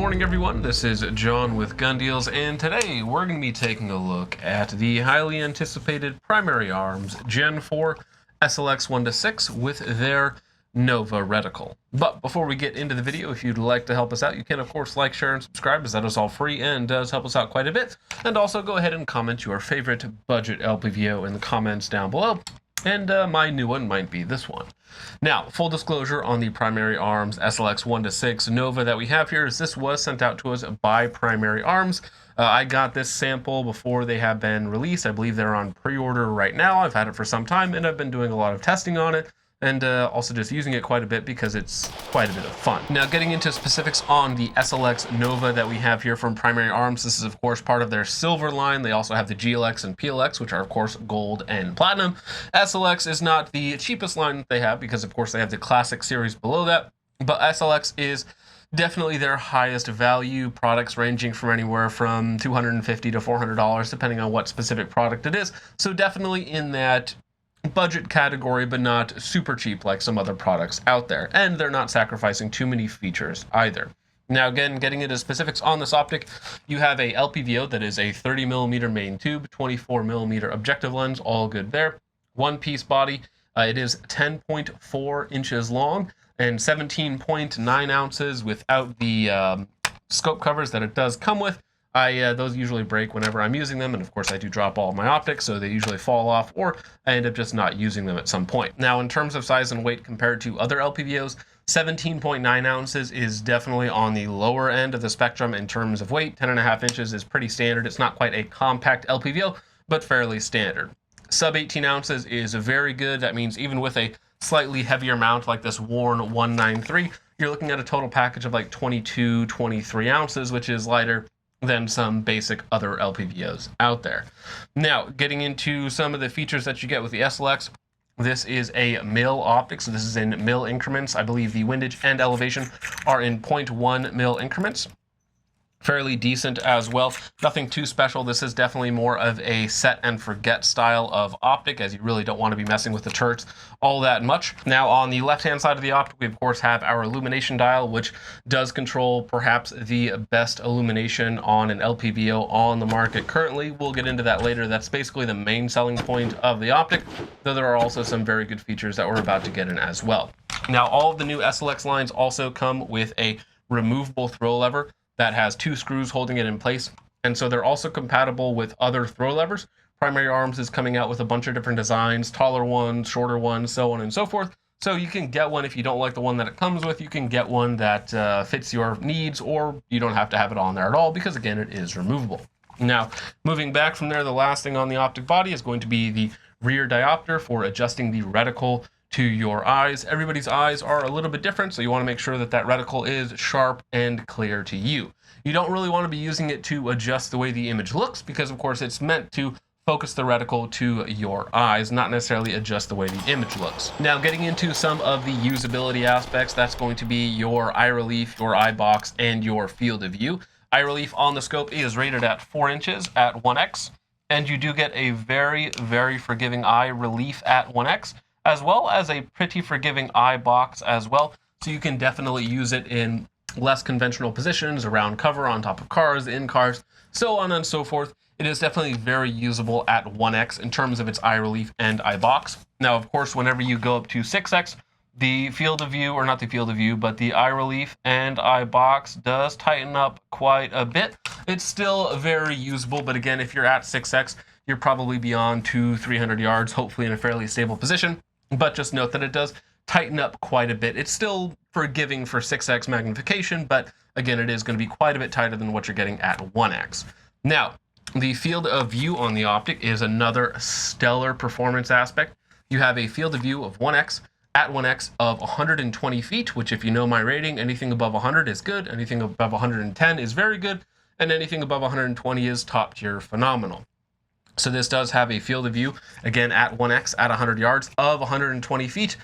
morning, everyone. This is John with Gun Deals, and today we're going to be taking a look at the highly anticipated Primary Arms Gen 4 SLX 1-6 with their Nova Reticle. But before we get into the video, if you'd like to help us out, you can of course like, share, and subscribe, as that is all free and does help us out quite a bit. And also go ahead and comment your favorite budget LPVO in the comments down below. And my new one might be this one. Now, full disclosure on the Primary Arms SLX 1-6 Nova that we have here is this was sent out to us by Primary Arms. I got this sample before they have been released. I believe they're on pre-order right now. I've had it for some time and I've been doing a lot of testing on it. And also just using it quite a bit because it's quite a bit of fun. Now, getting into specifics on the SLX Nova that we have here from Primary Arms, this is of course part of their silver line. They also have the GLX and PLX, which are of course gold and platinum. SLX is not the cheapest line that they have because of course they have the classic series below that, but SLX is definitely their highest value products, ranging from anywhere from $250 to $400 depending on what specific product it is. So definitely in that budget category, but not super cheap like some other products out there, and they're not sacrificing too many features either. Now, again, getting into specifics on this optic, you have a LPVO that is a 30mm main tube, 24mm objective lens, all good there. One piece body, it is 10.4 inches long and 17.9 ounces without the scope covers that it does come with. Those usually break whenever I'm using them, and of course I do drop all my optics, so they usually fall off, or I end up just not using them at some point. Now, in terms of size and weight compared to other LPVOs, 17.9 ounces is definitely on the lower end of the spectrum in terms of weight. 10.5 inches is pretty standard. It's not quite a compact LPVO, but fairly standard. Sub 18 ounces is very good. That means even with a slightly heavier mount like this worn 193, you're looking at a total package of like 22, 23 ounces, which is lighter than some basic other LPVOs out there. Now, getting into some of the features that you get with the SLX, this is a mil optic, so this is in mil increments. I believe the windage and elevation are in 0.1 mil increments. Fairly decent as well. Nothing too special. This is definitely more of a set and forget style of optic, as you really don't want to be messing with the turrets all that much. Now, on the left-hand side of the optic, we of course have our illumination dial, which does control perhaps the best illumination on an LPVO on the market currently. We'll get into that later. That's basically the main selling point of the optic, though there are also some very good features that we're about to get in as well. Now, all of the new SLX lines also come with a removable throw lever that has 2 screws holding it in place, and so they're also compatible with other throw levers. Primary Arms is coming out with a bunch of different designs, taller ones, shorter ones, so on and so forth. So you can get one if you don't like the one that it comes with. You can get one that fits your needs, or you don't have to have it on there at all because, again, it is removable. Now, moving back from there, the last thing on the optic body is going to be the rear diopter for adjusting the reticle to your eyes. Everybody's eyes are a little bit different, so you want to make sure that that reticle is sharp and clear to you. You don't really want to be using it to adjust the way the image looks, because of course it's meant to focus the reticle to your eyes, not necessarily adjust the way the image looks. Now, getting into some of the usability aspects, that's going to be your eye relief, your eye box, and your field of view. Eye relief on the scope is rated at 4 inches at 1x, and you do get a very, very forgiving eye relief at 1x, as well as a pretty forgiving eye box as well. So you can definitely use it in less conventional positions, around cover, on top of cars, in cars, so on and so forth. It is definitely very usable at 1x in terms of its eye relief and eye box. Now, of course, whenever you go up to 6x, the field of view, or not the field of view, but the eye relief and eye box does tighten up quite a bit. It's still very usable, but again, if you're at 6x, you're probably beyond 200-300 yards, hopefully in a fairly stable position. But just note that it does tighten up quite a bit. It's still forgiving for 6x magnification, but again, it is going to be quite a bit tighter than what you're getting at 1x. Now, the field of view on the optic is another stellar performance aspect. You have a field of view of 1x at 1x of 120 feet, which, if you know my rating, anything above 100 is good, anything above 110 is very good, and anything above 120 is top tier phenomenal. So this does have a field of view, again, at 1x at 100 yards of 120 feet,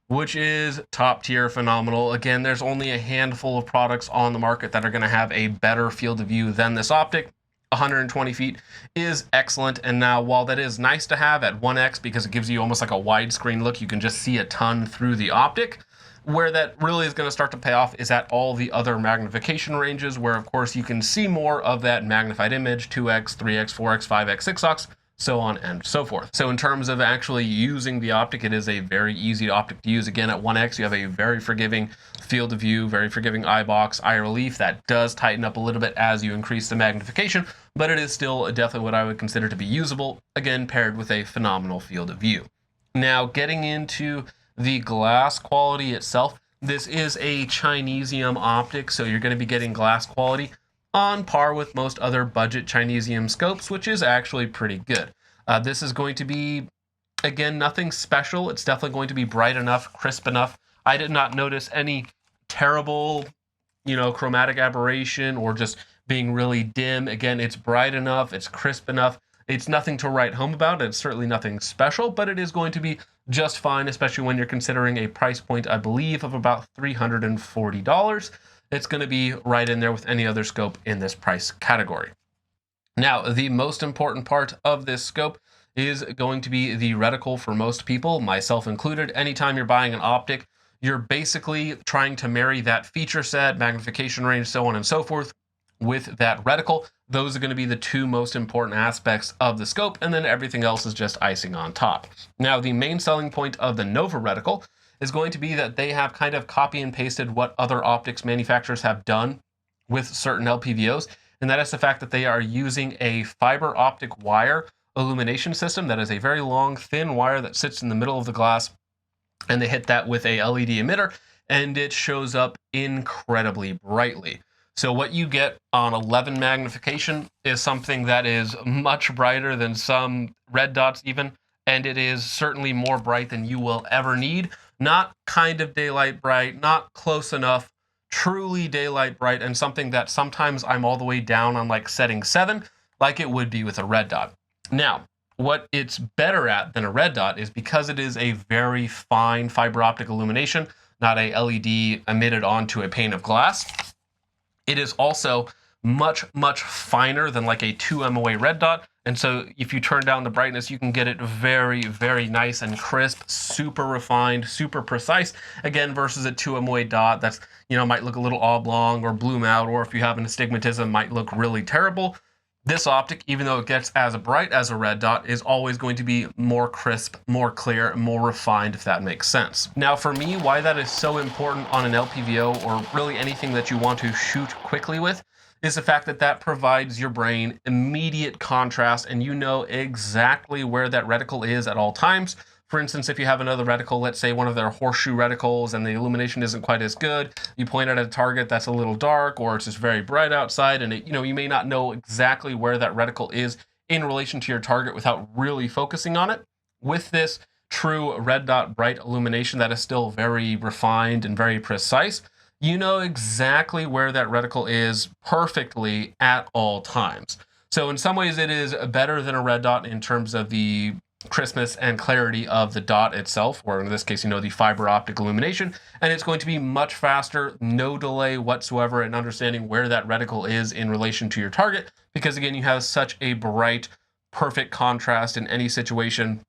which is top tier phenomenal. Again, there's only a handful of products on the market that are going to have a better field of view than this optic. 120 feet is excellent. And now, while that is nice to have at 1x because it gives you almost like a widescreen look, you can just see a ton through the optic, Where that really is going to start to pay off is at all the other magnification ranges, where of course you can see more of that magnified image, 2x, 3x, 4x, 5x, 6x, so on and so forth. So in terms of actually using the optic, it is a very easy optic to use. Again, at 1x, you have a very forgiving field of view, very forgiving eye box, eye relief. That does tighten up a little bit as you increase the magnification, but it is still definitely what I would consider to be usable, again, paired with a phenomenal field of view. Now, getting into the glass quality itself, this is a Chinesium optic, so you're going to be getting glass quality on par with most other budget Chinesium scopes, which is actually pretty good. This is going to be, again, nothing special. It's definitely going to be bright enough, crisp enough. I did not notice any terrible, chromatic aberration or just being really dim. Again, it's bright enough, it's crisp enough. It's nothing to write home about. It's certainly nothing special, but it is going to be just fine, especially when you're considering a price point, I believe, of about $340. It's going to be right in there with any other scope in this price category. Now, the most important part of this scope is going to be the reticle for most people, myself included. Anytime you're buying an optic, you're basically trying to marry that feature set, magnification range, so on and so forth, with that reticle. Those are going to be the two most important aspects of the scope, and then everything else is just icing on top. Now, the main selling point of the Nova reticle is going to be that they have kind of copy and pasted what other optics manufacturers have done with certain LPVOs, and that is the fact that they are using a fiber optic wire illumination system that is a very long, thin wire that sits in the middle of the glass, and they hit that with a LED emitter, and it shows up incredibly brightly. So what you get on 11 magnification is something that is much brighter than some red dots even, and it is certainly more bright than you will ever need. Not kind of daylight bright, not close enough, truly daylight bright, and something that sometimes I'm all the way down on like setting 7, like it would be with a red dot. Now, what it's better at than a red dot is because it is a very fine fiber optic illumination, not a LED emitted onto a pane of glass. It is also much, much finer than like a 2 MOA red dot. And so if you turn down the brightness, you can get it very, very nice and crisp, super refined, super precise. Again, versus a 2 MOA dot that's, might look a little oblong or bloom out, or if you have an astigmatism, might look really terrible. This optic, even though it gets as bright as a red dot, is always going to be more crisp, more clear, more refined, if that makes sense. Now, for me, why that is so important on an LPVO, or really anything that you want to shoot quickly with, is the fact that that provides your brain immediate contrast, and you know exactly where that reticle is at all times. For instance, if you have another reticle, let's say one of their horseshoe reticles, and the illumination isn't quite as good, you point at a target that's a little dark, or it's just very bright outside, and you may not know exactly where that reticle is in relation to your target without really focusing on it. With this true red dot bright illumination that is still very refined and very precise, you know exactly where that reticle is perfectly at all times. So in some ways, it is better than a red dot in terms of the crispness and clarity of the dot itself, or in this case, the fiber optic illumination, and it's going to be much faster, no delay whatsoever in understanding where that reticle is in relation to your target, because again, you have such a bright, perfect contrast in any situation,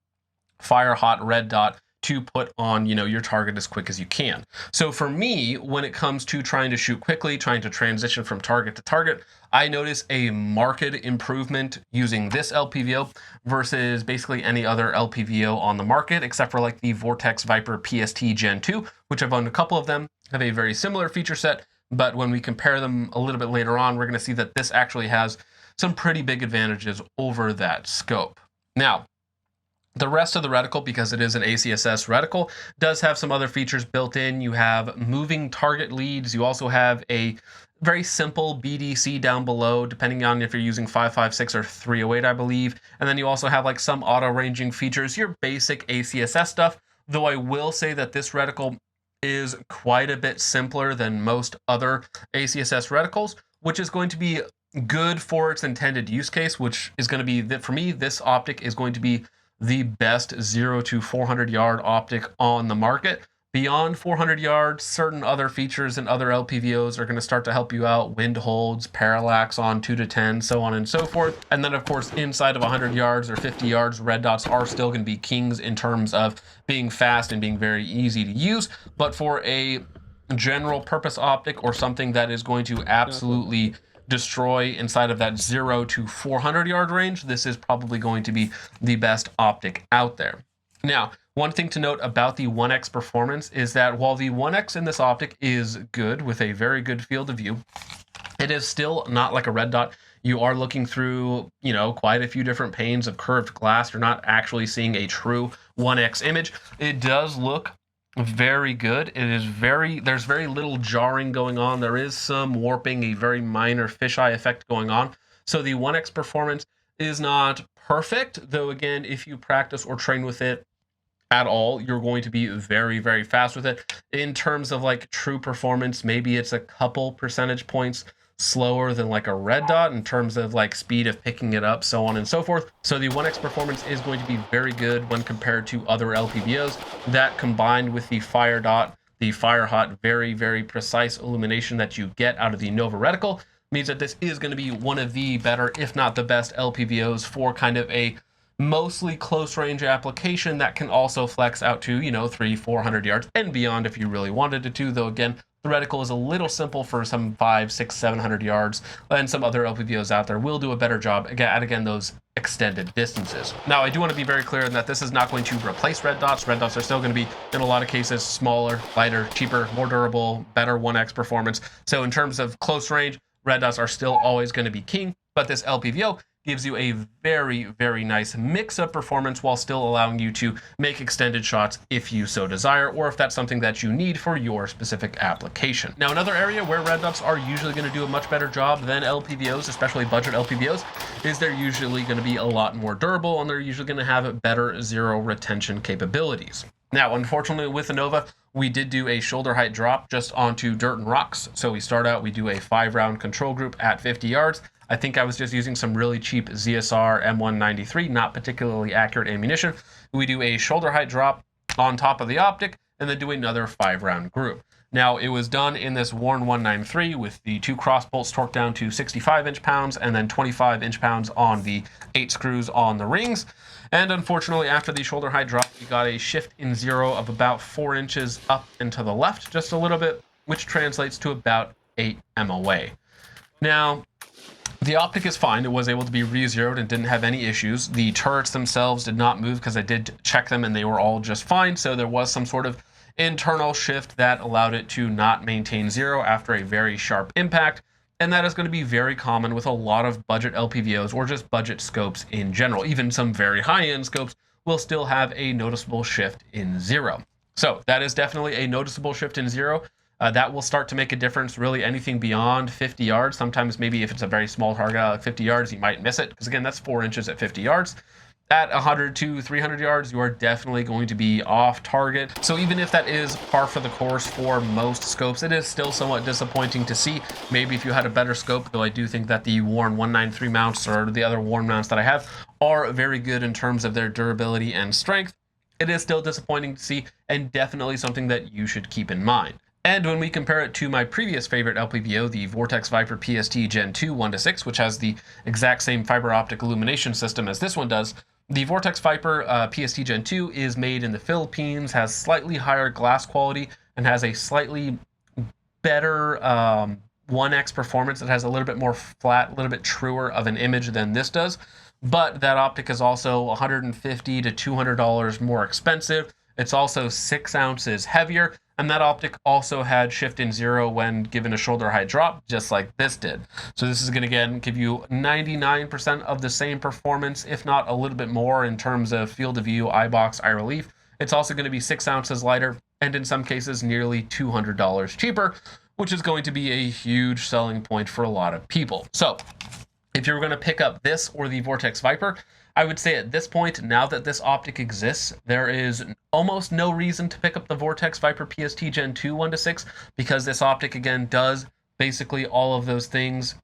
fire hot red dot to put on, your target as quick as you can. So for me, when it comes to trying to shoot quickly, trying to transition from target to target, I notice a marked improvement using this LPVO versus basically any other LPVO on the market, except for like the Vortex Viper PST Gen 2, which I've owned a couple of them, have a very similar feature set, but when we compare them a little bit later on, we're going to see that this actually has some pretty big advantages over that scope. Now, the rest of the reticle, because it is an ACSS reticle, does have some other features built in. You have moving target leads. You also have a very simple BDC down below, depending on if you're using 556 or 308, I believe. And then you also have like some auto ranging features, your basic ACSS stuff, though I will say that this reticle is quite a bit simpler than most other ACSS reticles, which is going to be good for its intended use case, which is going to be, for me, this optic is going to be the best 0 to 400 yard optic on the market. Beyond 400 yards, certain other features and other LPVOs are going to start to help you out. Wind holds, parallax on 2 to 10, so on and so forth. And then, of course, inside of 100 yards or 50 yards, red dots are still going to be kings in terms of being fast and being very easy to use. But for a general purpose optic or something that is going to absolutely destroy inside of that 0 to 400 yard range, this is probably going to be the best optic out there. Now, one thing to note about the 1X performance is that while the 1X in this optic is good with a very good field of view, it is still not like a red dot. You are looking through, quite a few different panes of curved glass. You're not actually seeing a true 1X image. It does look very good. There's very little jarring going on. There is some warping, a very minor fisheye effect going on. So the 1X performance is not perfect, though again, if you practice or train with it at all, you're going to be very, very fast with it. In terms of like true performance, maybe it's a couple percentage points slower than like a red dot in terms of like speed of picking it up, so on and so forth. So the 1X performance is going to be very good when compared to other LPVOs. That combined with the fire dot, the fire hot, very, very precise illumination that you get out of the Nova Reticle means that this is going to be one of the better, if not the best LPVOs for kind of a mostly close range application that can also flex out to, 300-400 yards and beyond if you really wanted it to, though again, the reticle is a little simple for some 500-600-700 yards, and some other LPVOs out there will do a better job at, again, those extended distances. Now, I do want to be very clear in that this is not going to replace red dots. Red dots are still going to be, in a lot of cases, smaller, lighter, cheaper, more durable, better 1X performance. So in terms of close range, red dots are still always going to be king, but this LPVO gives you a very, very nice mix of performance while still allowing you to make extended shots if you so desire, or if that's something that you need for your specific application. Now, another area where red dots are usually going to do a much better job than LPVOs, especially budget LPVOs, is they're usually going to be a lot more durable, and they're usually going to have better zero retention capabilities. Now, unfortunately, with the Nova, we did do a shoulder height drop just onto dirt and rocks. So we start out, we do a 5-round control group at 50 yards. I think I was just using some really cheap ZSR M193, not particularly accurate ammunition. We do a shoulder height drop on top of the optic, and then do another 5-round group. Now, it was done in this Warn 193 with the 2 cross bolts torqued down to 65 inch-pounds and then 25 inch-pounds on the 8 screws on the rings. And unfortunately, after the shoulder height drop, we got a shift in zero of about 4 inches up and to the left, just a little bit, which translates to about 8 MOA. Now, the optic is fine. It was able to be re-zeroed and didn't have any issues. The turrets themselves did not move because I did check them and they were all just fine. So there was some sort of internal shift that allowed it to not maintain zero after a very sharp impact. And that is going to be very common with a lot of budget LPVOs or just budget scopes in general. Even some very high-end scopes will still have a noticeable shift in zero. So that is definitely a noticeable shift in zero. That will start to make a difference, really anything beyond 50 yards. Sometimes maybe if it's a very small target at 50 yards, you might miss it. Because again, that's 4 inches at 50 yards. At 100 to 300 yards, you are definitely going to be off target. So even if that is par for the course for most scopes, it is still somewhat disappointing to see. Maybe if you had a better scope, though I do think that the Warn 193 mounts or the other Warn mounts that I have are very good in terms of their durability and strength. It is still disappointing to see and definitely something that you should keep in mind. And when we compare it to my previous favorite LPVO, the Vortex Viper PST Gen 2 1:6, which has the exact same fiber optic illumination system as this one does, the Vortex Viper PST Gen 2 is made in the Philippines, has slightly higher glass quality, and has a slightly better 1X performance. It has a little bit more flat, a little bit truer of an image than this does. But that optic is also $150 to $200 more expensive. It's also 6 ounces heavier, and that optic also had shift in zero when given a shoulder height drop, just like this did. So this is going to, again, give you 99% of the same performance, if not a little bit more in terms of field of view, eye box, eye relief. It's also going to be 6 ounces lighter, and in some cases nearly $200 cheaper, which is going to be a huge selling point for a lot of people. So if you're going to pick up this or the Vortex Viper, I would say at this point, now that this optic exists, there is almost no reason to pick up the Vortex Viper PST Gen 2 1:6, because this optic, again, does basically all of those things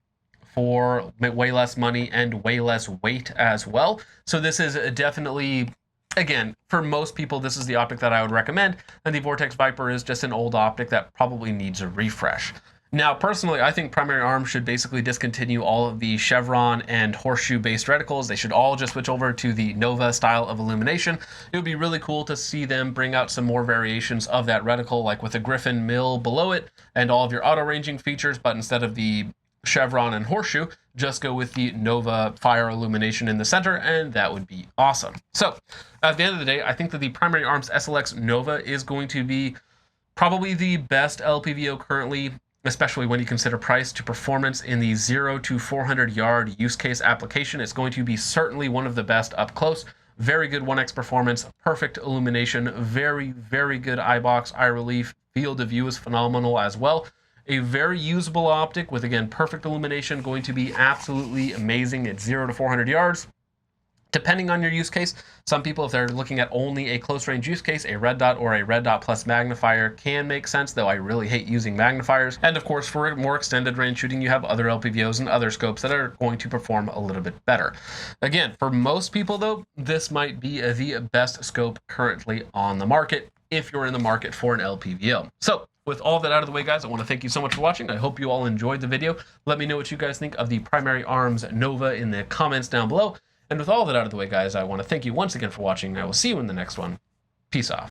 for way less money and way less weight as well. So this is definitely again, for most people, this is the optic that I would recommend, and the Vortex Viper is just an old optic that probably needs a refresh. Now, personally, I think primary arms should basically discontinue all of the chevron and horseshoe-based reticles. They should all just switch over to the Nova style of illumination. It would be really cool to see them bring out some more variations of that reticle, like with a Griffin mill below it and all of your auto-ranging features, but instead of the chevron and horseshoe, just go with the Nova fire illumination in the center, and that would be awesome. So, at the end of the day, I think that the primary arms SLX Nova is going to be probably the best LPVO currently, especially when you consider price to performance in the 0 to 400 yard use case application. It's going to be certainly one of the best up close. Very good 1x performance, perfect illumination, very, very good eye box, eye relief, field of view is phenomenal as well. A very usable optic with, again, perfect illumination, going to be absolutely amazing at 0 to 400 yards. Depending on your use case, some people, if they're looking at only a close range use case, a red dot or a red dot plus magnifier can make sense, though I really hate using magnifiers. And of course, for more extended range shooting, you have other LPVOs and other scopes that are going to perform a little bit better. Again, for most people though, this might be the best scope currently on the market if you're in the market for an LPVO. So, with all that out of the way, guys, I want to thank you so much for watching. I hope you all enjoyed the video. Let me know what you guys think of the Primary Arms Nova in the comments down below. And with all that out of the way, guys, I want to thank you once again for watching. I will see you in the next one. Peace off.